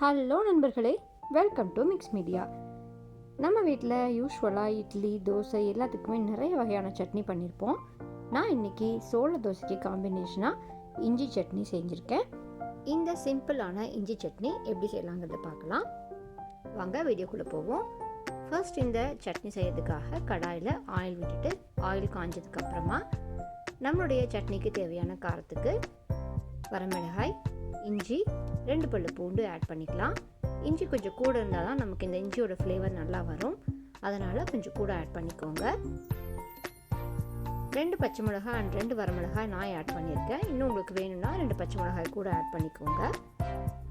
Hello நண்பர்களே, welcome to mix media. நம்ம வீட்டில் யூஸ்வலாக இட்லி, தோசை எல்லாத்துக்குமே நிறைய வகையான சட்னி பண்ணியிருப்போம். நான் இன்றைக்கி சோள தோசைக்கு காம்பினேஷனாக இஞ்சி சட்னி செஞ்சுருக்கேன். இந்த சிம்பிளான இஞ்சி சட்னி எப்படி செய்யலாங்கிறத பார்க்கலாம். வாங்க வீடியோக்குள்ளே போவோம். ஃபர்ஸ்ட் இந்த சட்னி செய்யறதுக்காக கடாயில் ஆயில் விட்டுட்டு ஆயில் காஞ்சதுக்கப்புறமா நம்மளுடைய சட்னிக்கு தேவையான காரத்துக்கு வரமிளகாய், இஞ்சி, 2 பல்லு பூண்டு ஆட் பண்ணிக்கலாம். இஞ்சி கொஞ்சம் கூட இருந்தால் தான் நமக்கு இந்த இஞ்சியோட ஃப்ளேவர் நல்லா வரும். அதனால் கொஞ்சம் கூட ஆட் பண்ணிக்கோங்க. 2 பச்சை மிளகாய் அண்ட் 2 வரமிளகாய் நான் ஆட் பண்ணியிருக்கேன். இன்னும் உங்களுக்கு வேணும்னா 2 பச்சை மிளகாய் கூட ஆட் பண்ணிக்கோங்க.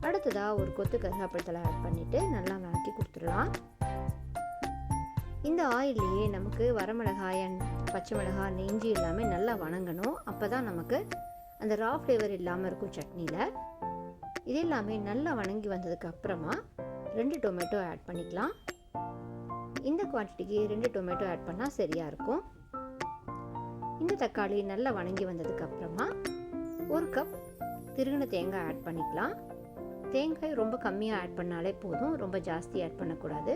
அடுத்ததாக ஒரு கொத்து கருவேப்பிலை ஆட் பண்ணிவிட்டு நல்லா வதக்கி கொடுத்துடலாம். இந்த ஆயிலையே நமக்கு வரமிளகாய் அண்ட் பச்சை மிளகாய், இஞ்சி எல்லாமே நல்லா வணங்கணும். அப்போ தான் நமக்கு அந்த ரா ஃப்ளேவர் இல்லாமல் இருக்கும் சட்னியில். இது எல்லாமே நல்லா வணங்கி வந்ததுக்கு அப்புறமா 2 டொமேட்டோ ஆட் பண்ணிக்கலாம். இந்த குவான்டிட்டிக்கு 2 டொமேட்டோ ஆட் பண்ணால் சரியாக இருக்கும். இந்த தக்காளி நல்லா வணங்கி வந்ததுக்கு அப்புறமா 1 கப் திருகின தேங்காய் ஆட் பண்ணிக்கலாம். தேங்காய் ரொம்ப கம்மியாக ஆட் பண்ணாலே போதும், ரொம்ப ஜாஸ்தி ஆட் பண்ணக்கூடாது.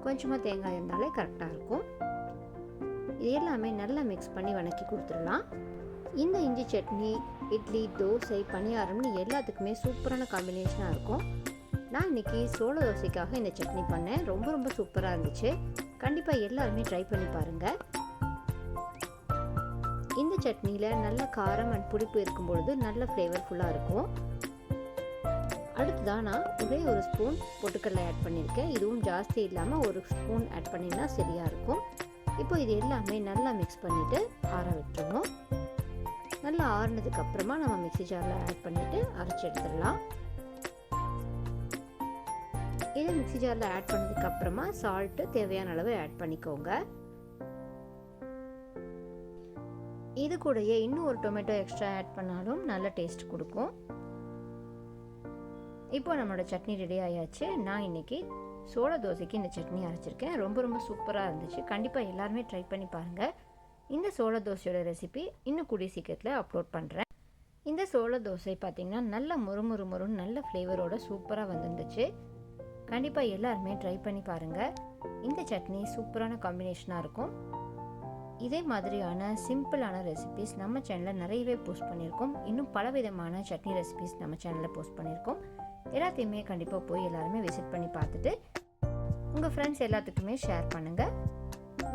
கொஞ்சமாக தேங்காய் இருந்தாலே கரெக்டாக இருக்கும். இது எல்லாமே நல்லா மிக்ஸ் பண்ணி வணக்கி கொடுத்துடலாம். இந்த இஞ்சி சட்னி இட்லி, தோசை, பணியாரம்னு எல்லாத்துக்குமே சூப்பரான காம்பினேஷனாக இருக்கும். நான் இன்றைக்கி சோள தோசைக்காக இந்த சட்னி பண்ணேன். ரொம்ப சூப்பராக இருந்துச்சு. கண்டிப்பாக எல்லாருமே ட்ரை பண்ணி பாருங்கள். இந்த சட்னியில் நல்ல காரம் அண்ட் புளிப்பு இருக்கும் பொழுது நல்ல ஃப்ளேவர்ஃபுல்லாக இருக்கும். அடுத்ததான் நான் ஒரே ஒரு ஸ்பூன் பொட்டுக்கடலை ஆட் பண்ணியிருக்கேன். இதுவும் ஜாஸ்தி இல்லாமல் 1 ஸ்பூன் ஆட் பண்ணினா சரியாக இருக்கும். இப்போ இது எல்லாமே நல்லா மிக்ஸ் பண்ணிவிட்டு ஆற விட்டுறணும். நல்லா ஆறுனதுக்கு அப்புறமா நம்ம மிக்ஸி ஜாரில் ஆட் பண்ணிவிட்டு அரைச்சி எடுத்துடலாம். இதை மிக்ஸி ஜாரில் ஆட் பண்ணதுக்கு அப்புறமா சால்ட்டு தேவையான அளவு ஆட் பண்ணிக்கோங்க. இது கூடயே இன்னும் ஒரு டொமேட்டோ எக்ஸ்ட்ரா ஆட் பண்ணாலும் நல்ல டேஸ்ட் கொடுக்கும். இப்போ நம்மளோட சட்னி ரெடி ஆயாச்சு. நான் இன்னைக்கு சோள தோசைக்கு இந்த சட்னி அரைச்சிருக்கேன். ரொம்ப சூப்பராக இருந்துச்சு. கண்டிப்பாக எல்லாருமே ட்ரை பண்ணி பாருங்கள். இந்த சோள தோசையோட ரெசிபி இன்னும் கூடிய சீக்கிரத்தில் அப்லோட் பண்ணுறேன். இந்த சோள தோசை பார்த்திங்கன்னா நல்ல முறுமுறுன்னு நல்ல ஃப்ளேவரோட சூப்பராக வந்துருந்துச்சு. கண்டிப்பாக எல்லாருமே ட்ரை பண்ணி பாருங்கள். இந்த சட்னி சூப்பரான காம்பினேஷனாக இருக்கும். இதே மாதிரியான சிம்பிளான ரெசிபிஸ் நம்ம சேனலில் நிறையவே போஸ்ட் பண்ணியிருக்கோம். இன்னும் பலவிதமான சட்னி ரெசிபிஸ் நம்ம சேனலில் போஸ்ட் பண்ணியிருக்கோம். எல்லாத்தையுமே கண்டிப்பாக போய் எல்லாருமே விசிட் பண்ணி பார்த்துட்டு உங்கள் ஃப்ரெண்ட்ஸ் எல்லாத்துக்குமே ஷேர் பண்ணுங்கள்.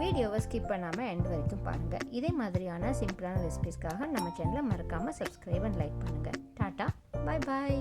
வீடியோவை ஸ்கிப் பண்ணாமல் எண்ட் வரைக்கும் பாருங்கள். இதே மாதிரியான சிம்பிளான ரெசிபிஸ்க்காக நம்ம சேனலை மறக்காமல் சப்ஸ்கிரைப் அண்ட் லைக் பண்ணுங்கள். டாட்டா, பாய்.